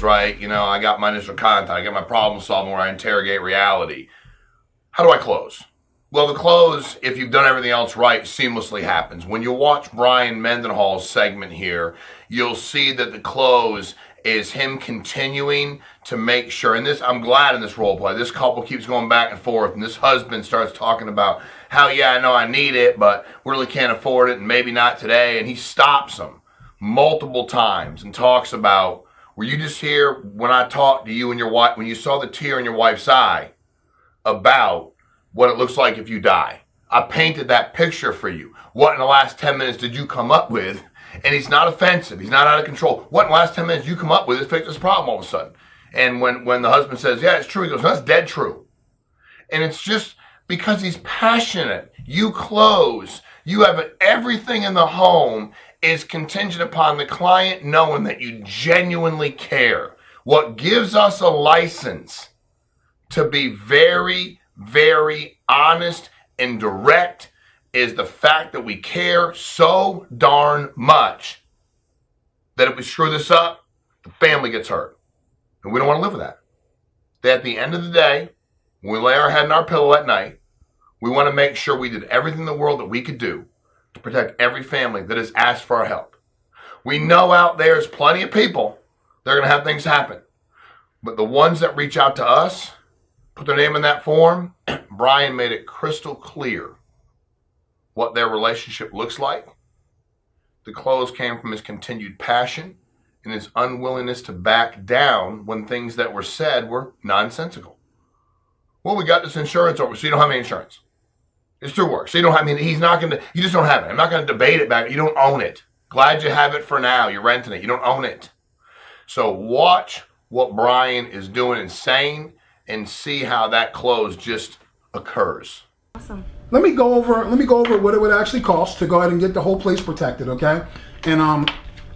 right? You know, I got my initial contact, I got my problem solving where I interrogate reality. How do I close? Well, the close, if you've done everything else right, seamlessly happens. When you watch Brian Mendenhall's segment here, you'll see that the close is him continuing to make sure, and this, I'm glad in this role play, this couple keeps going back and forth, and this husband starts talking about how, yeah, I know I need it, but we really can't afford it, and maybe not today, and he stops him multiple times and talks about, were you just here when I talked to you and your wife, when you saw the tear in your wife's eye about what it looks like if you die? I painted that picture for you. What in the last 10 minutes did you come up with? And he's not offensive. He's not out of control. What in the last 10 minutes you come up with to fix this problem all of a sudden? And when the husband says, yeah, it's true, he goes, no, that's dead true. And it's just because he's passionate. You close. You have everything in the home is contingent upon the client knowing that you genuinely care. What gives us a license to be very, very honest and direct is the fact that we care so darn much that if we screw this up, the family gets hurt. And we don't want to live with that. That at the end of the day, when we lay our head in our pillow at night, we want to make sure we did everything in the world that we could do to protect every family that has asked for our help. We know out there's plenty of people that are going to have things happen. But the ones that reach out to us, put their name in that form, Brian made it crystal clear what their relationship looks like. The close came from his continued passion and his unwillingness to back down when things that were said were nonsensical. Well, we got this insurance over, so you don't have any insurance. It's through work, so you don't have any. He's not going to, you just don't have it. I'm not going to debate it back. You don't own it. Glad you have it for now. You're renting it. You don't own it. So watch what Brian is doing and saying and see how that close just occurs. Awesome. Let me go over what it would actually cost to go ahead and get the whole place protected, okay? And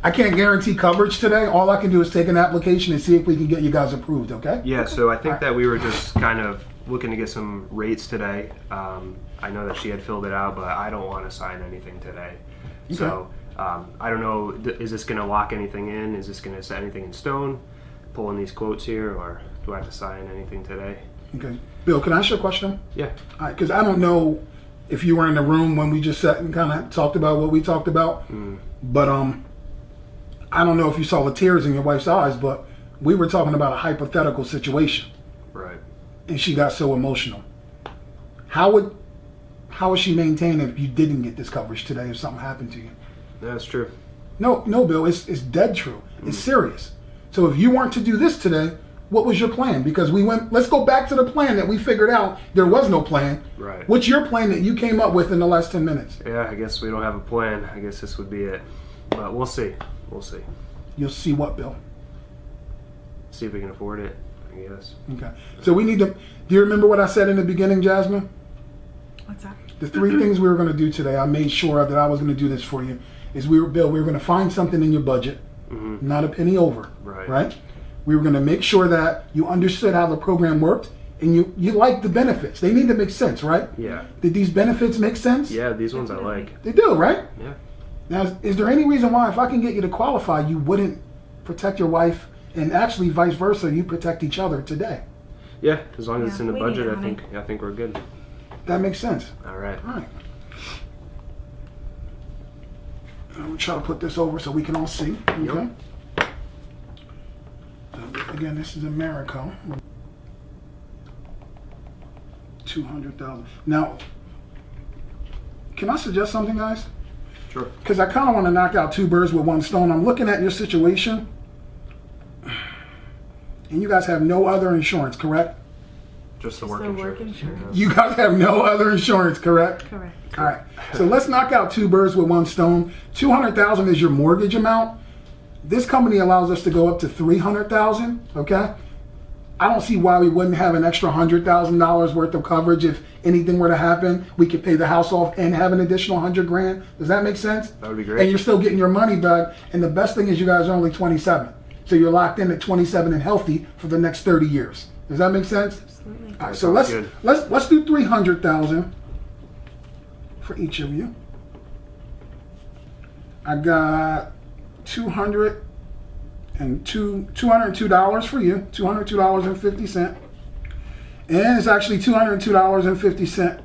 I can't guarantee coverage today. All I can do is take an application and see if we can get you guys approved, okay? Yeah, so I think that we were just kind of looking to get some rates today. I know that she had filled it out, but I don't want to sign anything today. Okay. So I don't know, is this going to lock anything in? Is this going to set anything in stone? Pulling these quotes here, or do I have to sign anything today? Okay. Bill, can I ask you a question? Yeah. All right, because I don't know if you were in the room when we just sat and kind of talked about what we talked about, but I don't know if you saw the tears in your wife's eyes, but we were talking about a hypothetical situation. Right. And she got so emotional. How would she maintain if you didn't get this coverage today if something happened to you? That's true. No, Bill, it's dead true. It's serious. So if you weren't to do this today, what was your plan? Because let's go back to the plan that we figured out there was no plan. Right. What's your plan that you came up with in the last 10 minutes? Yeah, I guess we don't have a plan. I guess this would be it. But we'll see. We'll see. You'll see what, Bill? See if we can afford it, I guess. Okay. So we need to, do you remember what I said in the beginning, Jasmine? What's that? The three things we were going to do today, I made sure that I was going to do this for you, is we were going to find something in your budget, not a penny over, right? We were going to make sure that you understood how the program worked and you liked the benefits. They need to make sense, right? Yeah. Did these benefits make sense? Yeah, these ones I like. They do, right? Yeah. Now, is there any reason why if I can get you to qualify, you wouldn't protect your wife and actually vice versa, you protect each other today? Yeah, as long as it's in the we budget, need I think we're good. That makes sense. All right. All right. We'll try to put this over so we can all see. Okay. Yep. So again, this is America. 200,000. Now, can I suggest something, guys? Sure. Because I kind of want to knock out two birds with one stone. I'm looking at your situation, and you guys have no other insurance, correct? Just the Just work the insurance. work insurance. You guys have no other insurance, correct? Correct. All right. So let's knock out two birds with one stone. 200,000 is your mortgage amount. This company allows us to go up to 300,000. Okay. I don't see why we wouldn't have an extra $100,000 worth of coverage if anything were to happen. We could pay the house off and have an additional $100,000. Does that make sense? That would be great. And you're still getting your money back. And the best thing is you guys are only 27, so you're locked in at 27 and healthy for the next 30 years. Does that make sense? Absolutely. All right, so let's do 300,000 for each of you. I got 200 and $202 for you, $202.50. And it's actually $202.50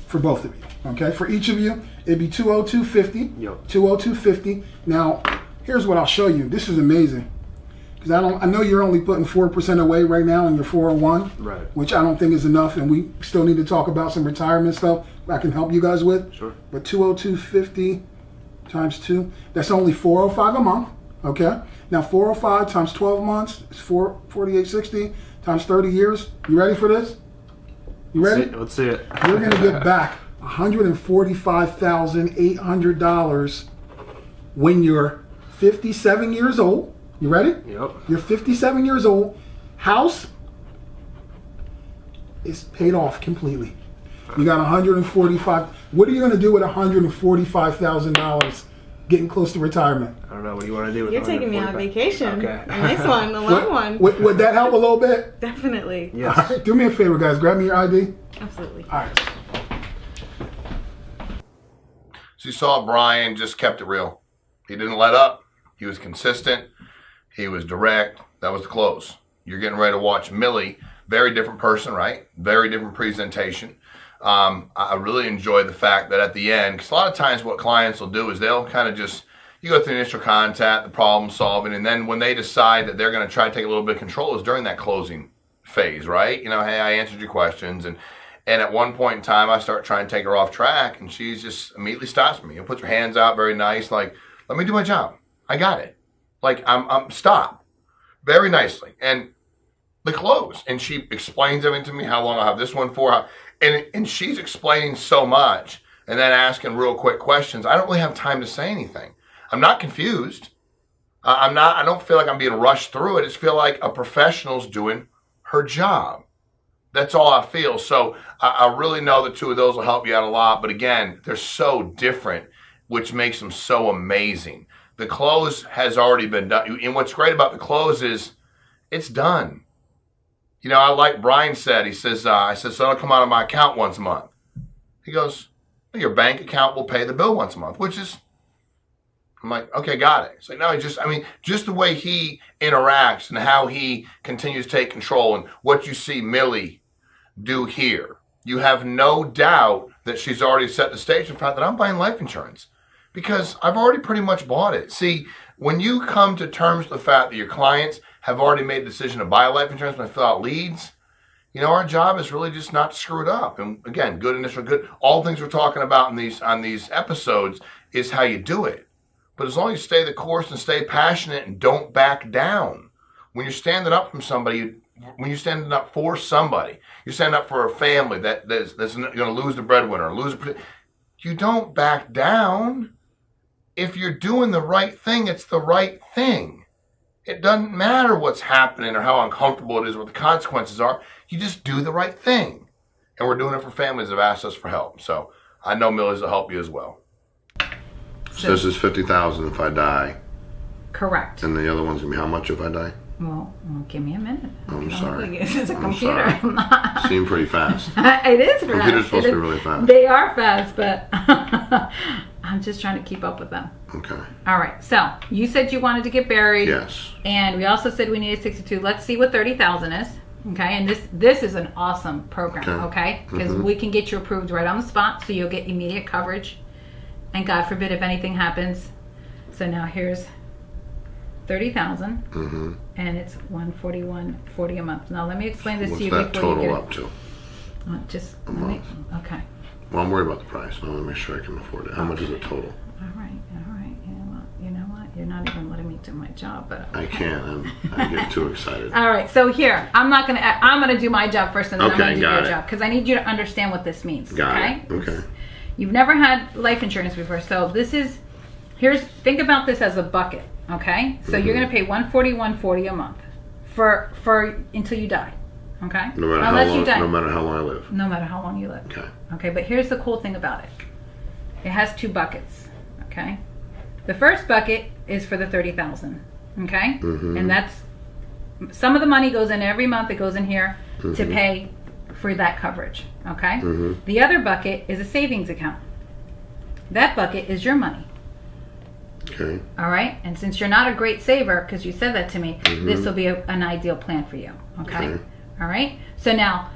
for both of you. Okay, for each of you, it'd be $202.50. Yep. $202.50. Now, here's what I'll show you. This is amazing. Because I know you're only putting 4% away right now in your 401, Right. which I don't think is enough, and we still need to talk about some retirement stuff I can help you guys with. Sure. But $202.50 times 2, that's only $405 a month. Okay. Now 405 times 12 months is $48.60 times 30 years. You ready for this? You ready? Let's see it. You're gonna get back $145,800 when you're 57 years old. You ready? Yep. You're 57 years old. House is paid off completely. You got 145. What are you going to do with $145,000 getting close to retirement? I don't know. What do you want to do with You're taking me on 145? vacation. Okay. A nice one, a long one. Would that help a little bit? Definitely. Yes. All right, do me a favor, guys. Grab me your ID. Absolutely. All right. So you saw Brian just kept it real. He didn't let up. He was consistent. He was direct. That was the close. You're getting ready to watch Millie. Very different person, right? Very different presentation. I really enjoy the fact that at the end, because a lot of times what clients will do is they'll kind of just, you go through the initial contact, the problem solving, and then when they decide that they're going to try to take a little bit of control is during that closing phase, right? You know, hey, I answered your questions, and at one point in time, I start trying to take her off track, and she just immediately stops me and puts her hands out very nice, like, let me do my job. I got it. Like, I'm stop. Very nicely. And the close. And she explains everything to me, how long I'll have this one for. And she's explaining so much and then asking real quick questions. I don't really have time to say anything. I'm not confused. I don't feel like I'm being rushed through it. I just feel like a professional's doing her job. That's all I feel. So I really know the two of those will help you out a lot. But again, they're so different, which makes them so amazing. The close has already been done. And what's great about the close is it's done. You know, I like Brian said, he says, I said, so it'll come out of my account once a month. He goes, your bank account will pay the bill once a month, which is, I'm like, okay, got it. So no, just the way he interacts and how he continues to take control and what you see Millie do here, you have no doubt that she's already set the stage for the fact that I'm buying life insurance because I've already pretty much bought it. See, when you come to terms with the fact that your clients have already made the decision to buy life insurance when they fill out leads, you know, our job is really just not to screw it up. And again, good initial, good. All the things we're talking about on these episodes is how you do it. But as long as you stay the course and stay passionate and don't back down, when you're standing up from somebody, when you're standing up for somebody, you're standing up for a family that's going to lose the breadwinner, you don't back down. If you're doing the right thing, it's the right thing. It doesn't matter what's happening or how uncomfortable it is, what the consequences are. You just do the right thing. And we're doing it for families that have asked us for help. So I know Millie's will help you as well. So this is $50,000 if I die. Correct. And the other one's going to be how much if I die? Well, give me a minute. I'm sorry. It's a I'm computer. sorry. Seem pretty fast. It is fast. Computers supposed to be really fast. They are fast, but I'm just trying to keep up with them. Okay. All right. So you said you wanted to get buried. Yes. And we also said we needed 62. Let's see what 30,000 is. Okay. And this is an awesome program. Okay. Because we can get you approved right on the spot, so you'll get immediate coverage. And God forbid if anything happens. So now here's 30,000, and it's $141.40 a month. Now let me explain this to you before before you get it. What's that total up to? Just a month. Okay. Well, I'm worried about the price. I want to make sure I can afford it. How much is it total? All right. You know what? You're not even letting me do my job, but I can't. I get too excited. all right. So here, I'm gonna do my job first, and then I'm Okay, gonna do got your it. job because I need you to understand what this means. Got okay? it. Okay. You've never had life insurance before, so think about this as a bucket. Okay, so you're going to pay $141.40 a month for until you die. Okay, No matter how long I live. No matter how long you live. Okay. Okay, but here's the cool thing about it. It has two buckets. Okay, the first bucket is for the 30,000. Okay, and that's some of the money goes in every month. It goes in here to pay for that coverage. Okay, the other bucket is a savings account. That bucket is your money. Okay. All right. And since you're not a great saver, because you said that to me, this will be an ideal plan for you. Okay. All right. So now,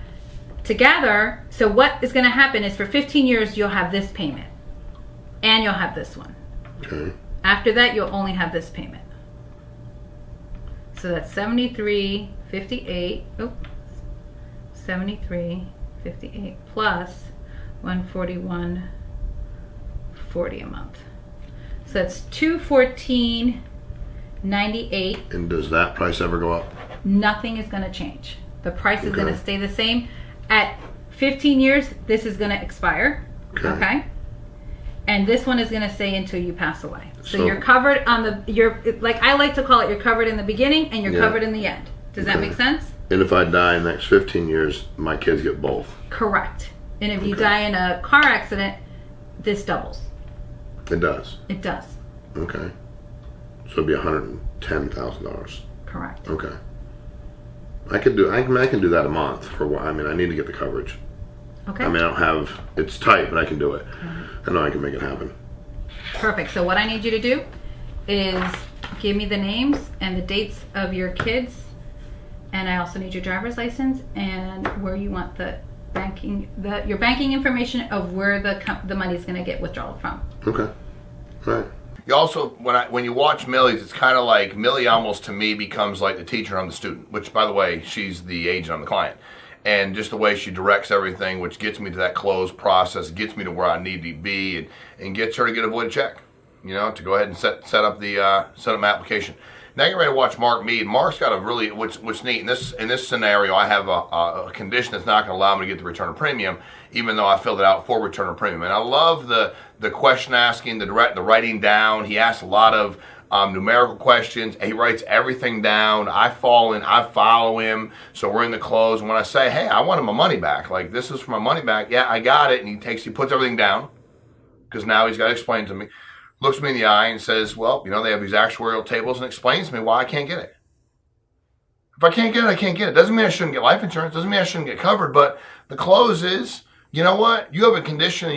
together, so what is going to happen is for 15 years, you'll have this payment. And you'll have this one. Okay. After that, you'll only have this payment. So that's $73.58. Oh, $73.58 plus $141.40 a month. So that's $214.98. And does that price ever go up? Nothing is going to change. The price is going to Okay. stay the same. At 15 years, this is going to expire. Okay. And this one is going to stay until you pass away. So you're covered on like I like to call it, you're covered in the beginning and you're covered in the end. Does that make sense? And if I die in the next 15 years, my kids get both? Correct. And if you die in a car accident, this doubles. It does? It does. Okay. So it'd be $110,000. Correct. Okay. I can do that a month for what, I mean, I need to get the coverage. Okay. I mean, I don't have, it's tight, but I can do it. I know I can make it happen. Perfect. So what I need you to do is give me the names and the dates of your kids, and I also need your driver's license and where you want the banking, your banking information of where the money is going to get withdrawal from. Okay. All right. You also, when you watch Millie's, it's kind of like Millie almost to me becomes like the teacher, I'm the student, which, by the way, she's the agent, I'm the client. And just the way she directs everything, which gets me to that close process, gets me to where I need to be, and gets her to get a voided check, to go ahead and set up my application. Now you're ready to watch Mark Mead. Mark's got a really, what's neat, in this scenario, I have a condition that's not going to allow me to get the return of premium, even though I filled it out for return of premium. And I love the question asking, the writing down. He asks a lot of numerical questions. He writes everything down. I follow him. So we're in the close. And when I say, hey, I wanted my money back, like this is for my money back. Yeah, I got it. And he puts everything down because now he's got to explain to me. Looks me in the eye and says, well, they have these actuarial tables, and explains to me why I can't get it. If I can't get it, I can't get it. Doesn't mean I shouldn't get life insurance. Doesn't mean I shouldn't get covered. But the close is, you know what? You have a condition.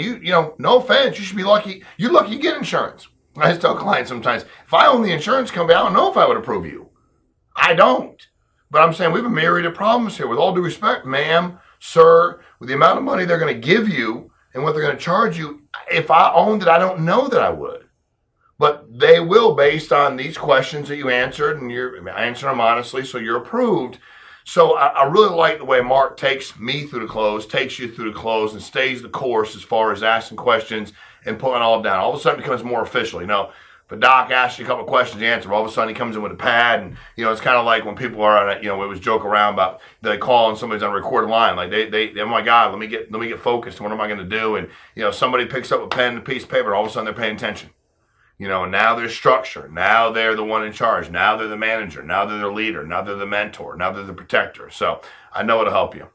No offense. You should be lucky. You're lucky you get insurance. I just tell clients sometimes, if I own the insurance company, I don't know if I would approve you. I don't. But I'm saying we have a myriad of problems here. With all due respect, ma'am, sir, with the amount of money they're going to give you and what they're going to charge you, if I owned it, I don't know that I would. But they will, based on these questions that you answered, and you're answering them honestly, so you're approved. So I really like the way Mark takes me through the close, takes you through the close, and stays the course as far as asking questions and pulling it all down. All of a sudden it becomes more official. If a doc asks you a couple of questions, you answer. All of a sudden he comes in with a pad, and it's kind of like when people are on it was joke around about they call and somebody's on a recorded line, like they oh my God, let me get focused. What am I going to do? And somebody picks up a pen and a piece of paper, and all of a sudden they're paying attention. And now there's structure. Now they're the one in charge. Now they're the manager. Now they're the leader. Now they're the mentor. Now they're the protector. So I know it'll help you.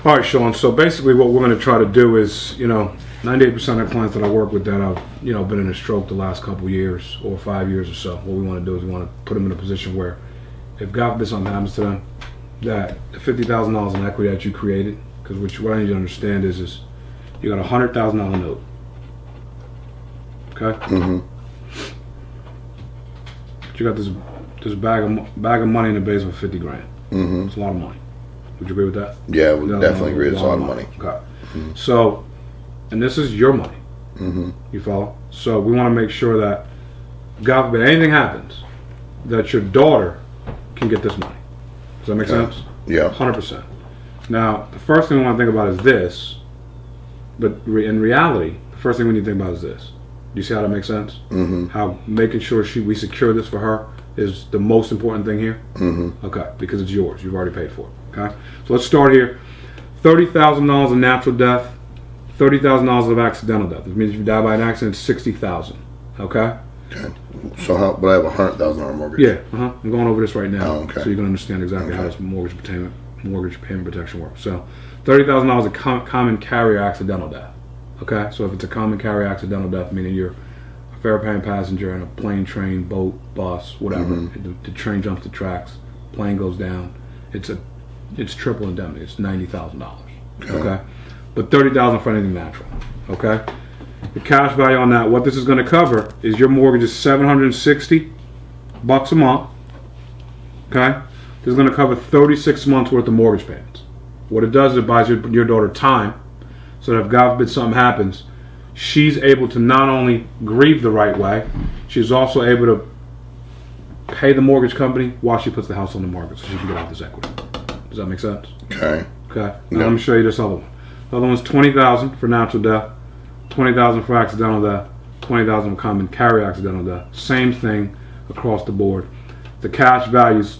All right, Sean. So basically what we're going to try to do is, 98% of clients that I work with that have, been in a stroke the last couple of years or 5 years or so, what we want to do is we want to put them in a position where if God forbid something happens to them, that the $50,000 in equity that you created, because what I need you to understand is you got a $100,000 note. Okay. Mm-hmm. But you got this bag of money in the basement for $50,000. Mm-hmm. It's a lot of money. Would you agree with that? Yeah, we definitely agree. It's a lot of money. Okay. Mm-hmm. So, and this is your money. Mm-hmm. You follow? So we want to make sure that, God forbid anything happens, that your daughter can get this money. Does that make sense? Yeah. 100%. Now, the first thing we want to think about is this, but in reality, the first thing we need to think about is this. Do you see how that makes sense? Mm-hmm. How making sure we secure this for her is the most important thing here? Mm-hmm. Okay, because it's yours. You've already paid for it. Okay? So let's start here. $30,000 of natural death, $30,000 of accidental death. That means if you die by an accident, it's $60,000. Okay? Okay. So but I have a $100,000 mortgage. Yeah. I'm going over this right now, Oh, okay. so you can understand exactly how this mortgage payment protection works. So, $30,000 of common carrier accidental death. Okay, so if it's a common carrier accidental death, meaning you're a fare-paying passenger in a plane, train, boat, bus, whatever, Mm-hmm. the train jumps the tracks, plane goes down, it's triple indemnity. It's $90,000. Okay, but $30,000 for anything natural. Okay, The cash value on that, what this is going to cover is your mortgage is $760 a month. Okay? This is going to cover 36 months worth of mortgage payments. What it does is it buys your daughter time so that if God forbid something happens, she's able to not only grieve the right way, she's also able to pay the mortgage company while she puts the house on the market so she can get out this equity. Does that make sense? Okay. Okay. Now let me show you this other one. The other one's $20,000 for natural death, $20,000 for accidental death, $20,000 for common carry accidental death. Same thing across the board. The cash value's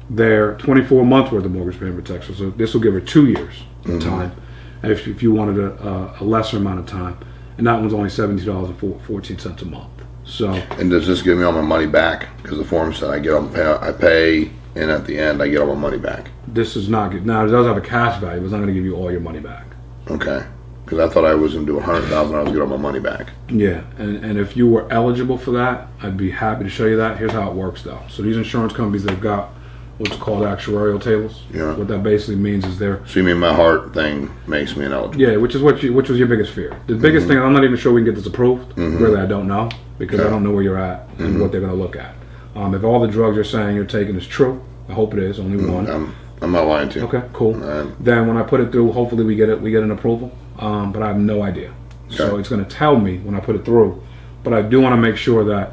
there, 24 months worth of mortgage payment protection. So this will give her 2 years of time, and if you wanted a lesser amount of time. And that one's only $72.14 a month. So. And does this give me all my money back? Because the form said I pay, and at the end I get all my money back. This is not good. Now it does have a cash value, but it's not going to give you all your money back. Okay. Because I thought I was going to do $100,000, I was get all my money back. Yeah, and if you were eligible for that, I'd be happy to show you that. Here's how it works, though. So these insurance companies, they've got what's called actuarial tables. Yeah. What that basically means is they're. So you mean my heart thing makes me ineligible? Yeah, which was your biggest fear. The biggest thing, I'm not even sure we can get this approved. Really, I don't know because I don't know where you're at and what they're going to look at. If all the drugs you're saying you're taking is true, I hope it is. Only one. I'm not lying to you. Okay, cool. Then when I put it through, hopefully we get an approval. But I have no idea. Okay. So it's going to tell me when I put it through. But I do want to make sure that.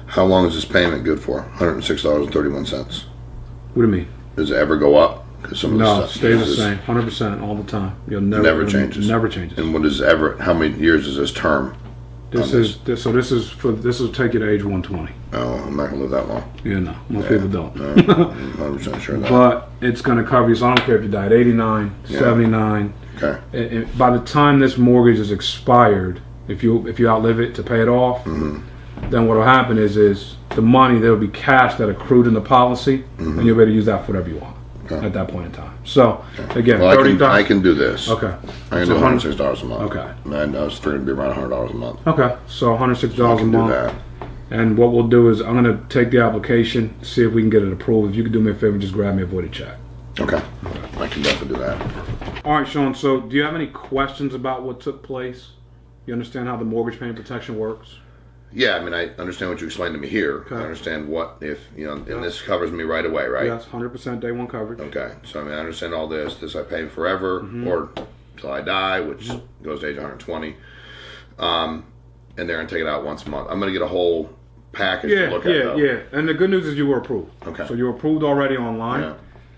How long is this payment good for? $106.31. What do you mean? Does it ever go up? No, it stays the same, 100% all the time. You'll never changes. Never changes. And what is ever? How many years is this term? This will take you to age 120. Oh, I'm not gonna live that long. Yeah, no, most people don't. No, I'm 100% sure of that. But it's gonna cover you. So I don't care if you die at 89, 79. Okay. By the time this mortgage is expired, if you outlive it to pay it off, then what will happen is the money that will be cash that accrued in the policy, and you'll be able to use that for whatever you want at that point in time. So again, well, I can do this. Okay. I can do $106 a month. Okay. And I was figuring it'd be around $100 a month. Okay. So $106 a month. Do that. And what we'll do is I'm going to take the application, see if we can get it approved. If you could do me a favor, just grab me a voided check. Okay. I can definitely do that. All right, Sean. So do you have any questions about what took place? You understand how the mortgage payment protection works? Yeah, I mean, I understand what you explained to me here. Okay. I understand what if, and this covers me right away, right? Yes, 100% day one coverage. Okay. So, I mean, I understand all this. This I pay forever or until I die, which goes to age 120. And they're going to take it out once a month. I'm going to get a whole package to look at, though. Yeah. And the good news is you were approved. Okay. So you were approved already online. Yeah.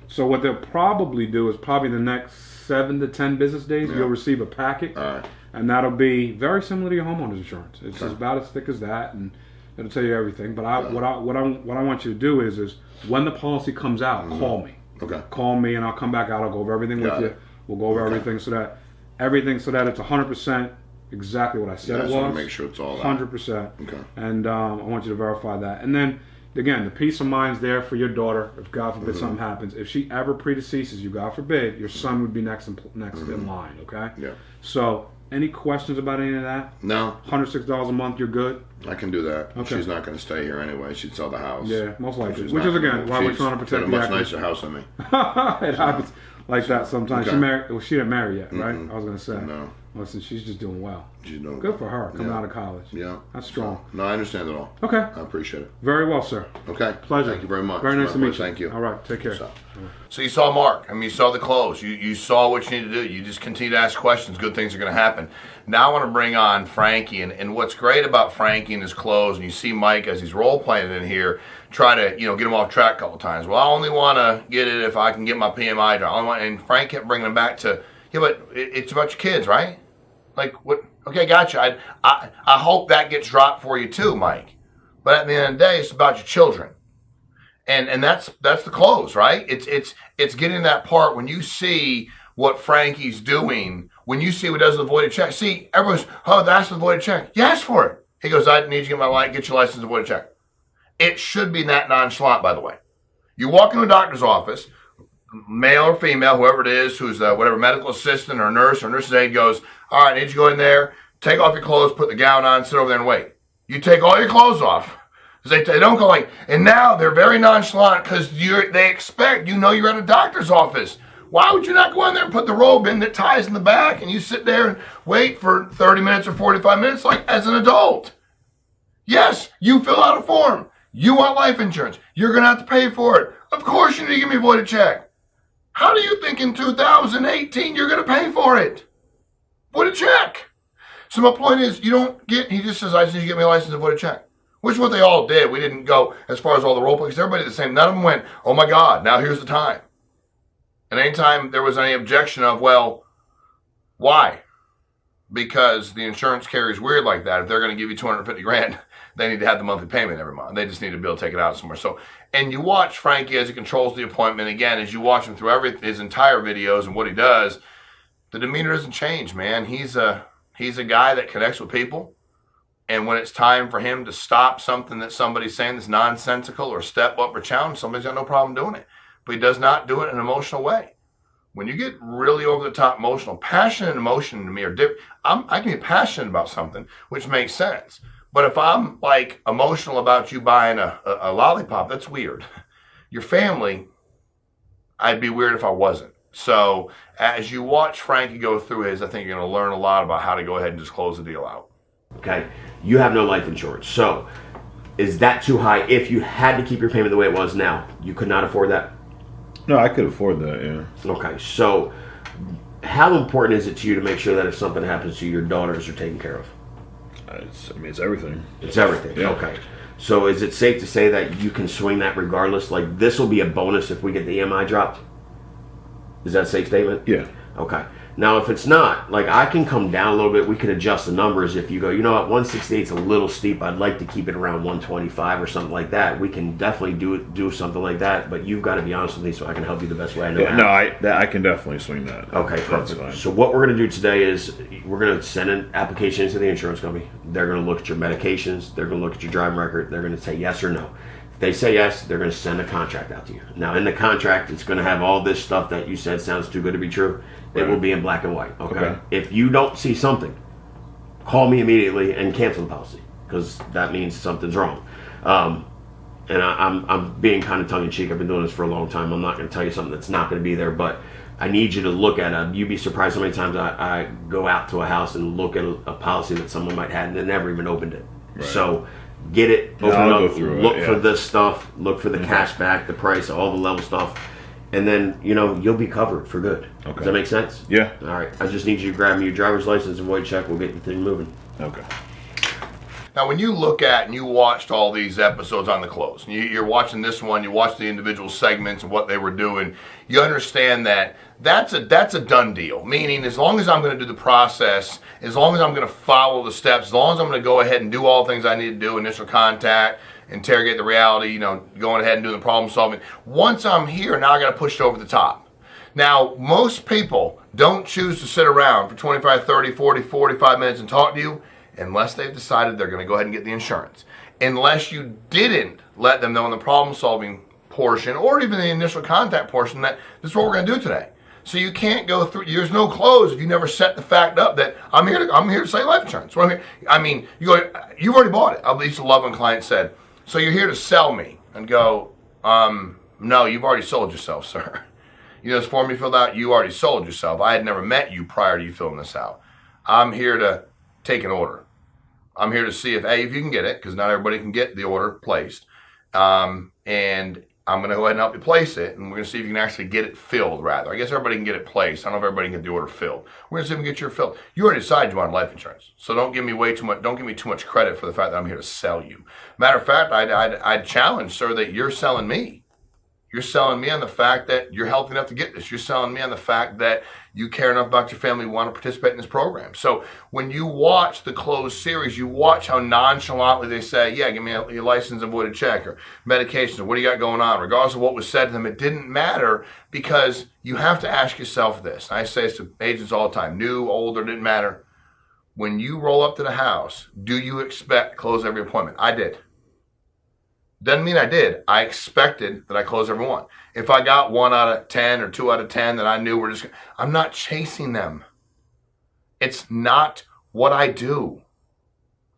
So what they'll probably do is probably the next 7 to 10 business days, you'll receive a packet. All right. And that'll be very similar to your homeowner's insurance. It's about as thick as that, and it'll tell you everything. But what I want you to do is when the policy comes out, call me. Okay. Call me, and I'll come back out. I'll go over everything with you. We'll go over everything so that it's 100% exactly what I said it was. I want to make sure it's all 100%. Okay. And I want you to verify that. And then again, the peace of mind's there for your daughter. If God forbid something happens, if she ever predeceases you, God forbid, your son would be next in line. Okay. Yeah. So. Any questions about any of that? No. $106 a month, you're good? I can do that. Okay. She's not going to stay here anyway. She'd sell the house. Yeah, most likely. Which is, again, why we're trying to protect the equity. She's a much nicer house than me. It happens like that sometimes. Okay. She didn't marry yet, right? I was going to say. No. Listen, she's just doing well. She's doing good for her, coming out of college. Yeah. That's strong. No, I understand it all. Okay. I appreciate it. Very well, sir. Okay. Pleasure. Thank you very much. Very nice to meet you. Thank you. All right. Take care. So you saw Mark. I mean, you saw the close. You saw what you need to do. You just continue to ask questions. Good things are going to happen. Now I want to bring on Frankie. And what's great about Frankie and his close, and you see Mike as he's role-playing in here, try to, get him off track a couple times. Well, I only want to get it if I can get my PMI down. And Frank kept bringing him back to, but it's about your kids, right? Like, what? Okay, gotcha. I hope that gets dropped for you too, Mike. But at the end of the day, it's about your children. And that's the close, right? It's getting that part when you see what Frankie's doing, when you see what does the voided check. See, everyone's, that's the voided check. You asked for it. He goes, I need you to get your license and voided check. It should be that nonchalant, by the way. You walk into a doctor's office, male or female, whoever it is, who's whatever medical assistant or nurse or nurse's aide goes, all right, I need you to go in there, take off your clothes, put the gown on, sit over there and wait. You take all your clothes off. They don't go like, and now they're very nonchalant because they expect, you're at a doctor's office. Why would you not go in there and put the robe in that ties in the back and you sit there and wait for 30 minutes or 45 minutes like as an adult? Yes, you fill out a form. You want life insurance. You're going to have to pay for it. Of course you need to give me a voided check. How do you think in 2018 you're going to pay for it? Voided check. So my point is, you don't get, he just says, I just need to get me a license and voided check. Which is what they all did. We didn't go as far as all the role plays. Everybody did the same. None of them went, oh my God, now here's the time. And anytime there was any objection of, well, why? Because the insurance carrier's weird like that. If they're going to give you $250,000, they need to have the monthly payment every month. They just need to be able to take it out somewhere. So, and you watch Frankie as he controls the appointment. Again, as you watch him through his entire videos and what he does, the demeanor doesn't change, man. He's a guy that connects with people. And when it's time for him to stop something that somebody's saying that's nonsensical or step up or challenge, somebody's got no problem doing it. But he does not do it in an emotional way. When you get really over the top emotional, passion and emotion to me are different. I can be passionate about something, which makes sense. But if I'm like emotional about you buying a lollipop, that's weird. Your family, I'd be weird if I wasn't. So as you watch Frankie go through his, I think you're going to learn a lot about how to go ahead and just close the deal out. Okay, you have no life insurance. So is that too high? If you had to keep your payment the way it was now, you could not afford that? No, I could afford that, yeah. Okay, so how important is it to you to make sure that if something happens to you, your daughters are taken care of? It's everything. It's everything, yeah. Okay. So is it safe to say that you can swing that regardless? Like, this will be a bonus if we get the EMI dropped? Is that a safe statement? Yeah. Okay. Now, if it's not, like, I can come down a little bit. We could adjust the numbers. If you go, you know what, 168 is a little steep. I'd like to keep it around 125 or something like that. We can definitely do something like that. But you've got to be honest with me so I can help you the best way I know. Yeah, no, I can definitely swing that. Okay, That's perfect. fine. So what we're going to do today is we're going to send an application to the insurance company. They're going to look at your medications. They're going to look at your driving record. They're going to say yes or no. If they say yes, they're going to send a contract out to you. Now, in the contract, it's going to have all this stuff that you said sounds too good to be true. It will be in black and white. Okay. If you don't see something, call me immediately and cancel the policy, because that means something's wrong. And I'm being kind of tongue in cheek. I've been doing this for a long time. I'm not going to tell you something that's not going to be there, but I need you to look at it. You'd be surprised how many times I go out to a house and look at a policy that someone might have and they never even opened it. Right. So get it, open it up, look for this stuff, look for the cash back, the price, all the level stuff. And then, you'll be covered for good. Okay. Does that make sense? Yeah. All right. I just need you to grab me your driver's license and void check. We'll get the thing moving. Okay. Now, when you look at and you watched all these episodes on the close, and you're watching this one, you watch the individual segments and what they were doing, you understand that that's a done deal. Meaning, as long as I'm going to do the process, as long as I'm going to follow the steps, as long as I'm going to go ahead and do all the things I need to do, initial contact, interrogate the reality, going ahead and doing the problem solving. Once I'm here, now I got to push it over the top. Now, most people don't choose to sit around for 25, 30, 40, 45 minutes and talk to you unless they've decided they're going to go ahead and get the insurance. Unless you didn't let them know in the problem solving portion or even the initial contact portion that this is what we're going to do today. So you can't go through. There's no close if you never set the fact up that I'm here to sell life insurance. You've already bought it. At least 11 clients said. So you're here to sell me, and go, no, you've already sold yourself, sir. This form you filled out, you already sold yourself. I had never met you prior to you filling this out. I'm here to take an order. I'm here to see if you can get it, because not everybody can get the order placed. And I'm going to go ahead and help you place it, and we're going to see if you can actually get it filled, rather. I guess everybody can get it placed. I don't know if everybody can get the order filled. We're going to see if we can get your filled. You already decided you want life insurance, so don't give me too much credit for the fact that I'm here to sell you. Matter of fact, I'd challenge, sir, that you're selling me. You're selling me on the fact that you're healthy enough to get this. You're selling me on the fact that you care enough about your family, want to participate in this program. So when you watch the closed series, you watch how nonchalantly they say, yeah, give me your license and voided check, or medications, or what do you got going on? Regardless of what was said to them, it didn't matter, because you have to ask yourself this. I say this to agents all the time, new, older, didn't matter. When you roll up to the house, do you expect to close every appointment? I did. Doesn't mean I did. I expected that I close every one. If I got 1 out of 10 or 2 out of 10 that I knew I'm not chasing them. It's not what I do.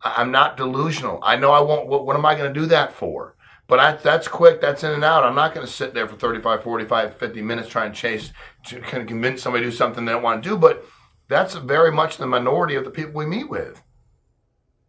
I'm not delusional. I know I won't. What am I going to do that for? But that's quick. That's in and out. I'm not going to sit there for 35, 45, 50 minutes trying to kind of convince somebody to do something they don't want to do. But that's very much the minority of the people we meet with.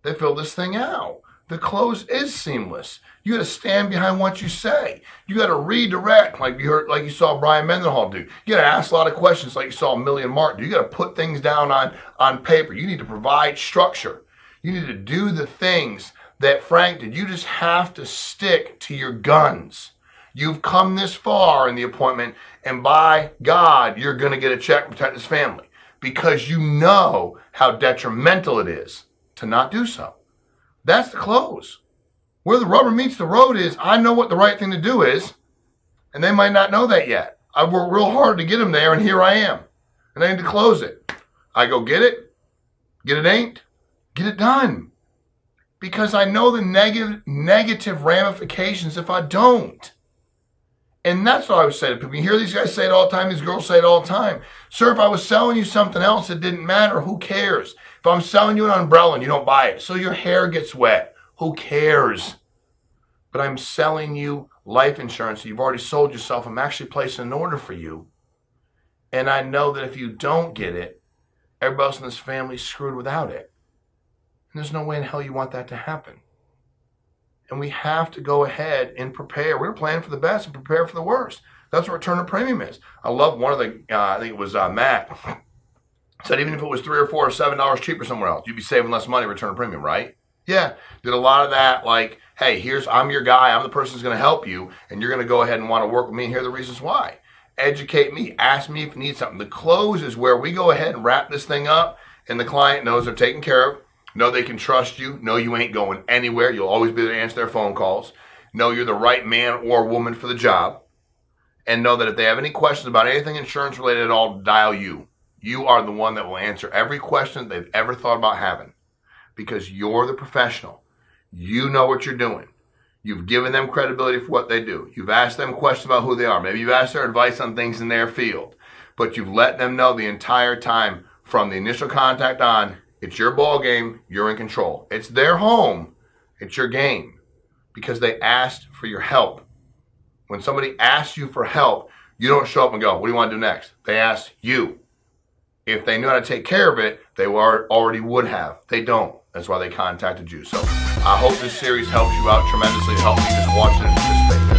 They fill this thing out. The close is seamless. You got to stand behind what you say. You got to redirect, like you saw Brian Mendenhall do. You got to ask a lot of questions, like you saw Millie and Mark do. You got to put things down on paper. You need to provide structure. You need to do the things that Frank did. You just have to stick to your guns. You've come this far in the appointment, and by God, you're going to get a check to protect his family, because you know how detrimental it is to not do so. That's the close. Where the rubber meets the road is, I know what the right thing to do is, and they might not know that yet. I worked real hard to get them there, and here I am. And I need to close it. I go get it inked, get it done. Because I know the negative ramifications if I don't. And that's what I would say to people. You hear these guys say it all the time, these girls say it all the time. Sir, if I was selling you something else, it didn't matter. Who cares? If I'm selling you an umbrella and you don't buy it, so your hair gets wet, who cares? But I'm selling you life insurance. You've already sold yourself. I'm actually placing an order for you. And I know that if you don't get it, everybody else in this family is screwed without it. And there's no way in hell you want that to happen. And we have to go ahead and prepare. We're planning for the best and prepare for the worst. That's what return of premium is. I love one of the, I think it was Matt, said even if it was $3 or $4 or $7 cheaper somewhere else, you'd be saving less money return of premium, right? Yeah, did a lot of that, like, hey, I'm your guy, I'm the person who's going to help you, and you're going to go ahead and want to work with me, and here are the reasons why. Educate me, ask me if you need something. The close is where we go ahead and wrap this thing up, and the client knows they're taken care of, know they can trust you, know you ain't going anywhere, you'll always be there to answer their phone calls, know you're the right man or woman for the job, and know that if they have any questions about anything insurance related at all, dial you. You are the one that will answer every question they've ever thought about having, because you're the professional. You know what you're doing. You've given them credibility for what they do. You've asked them questions about who they are. Maybe you've asked their advice on things in their field, but you've let them know the entire time from the initial contact on, it's your ball game, you're in control. It's their home, it's your game, because they asked for your help. When somebody asks you for help, you don't show up and go, what do you want to do next? They ask you. If they knew how to take care of it, they already would have. They don't. That's why they contacted you. So I hope this series helps you out tremendously. It helped me just watching it and participating.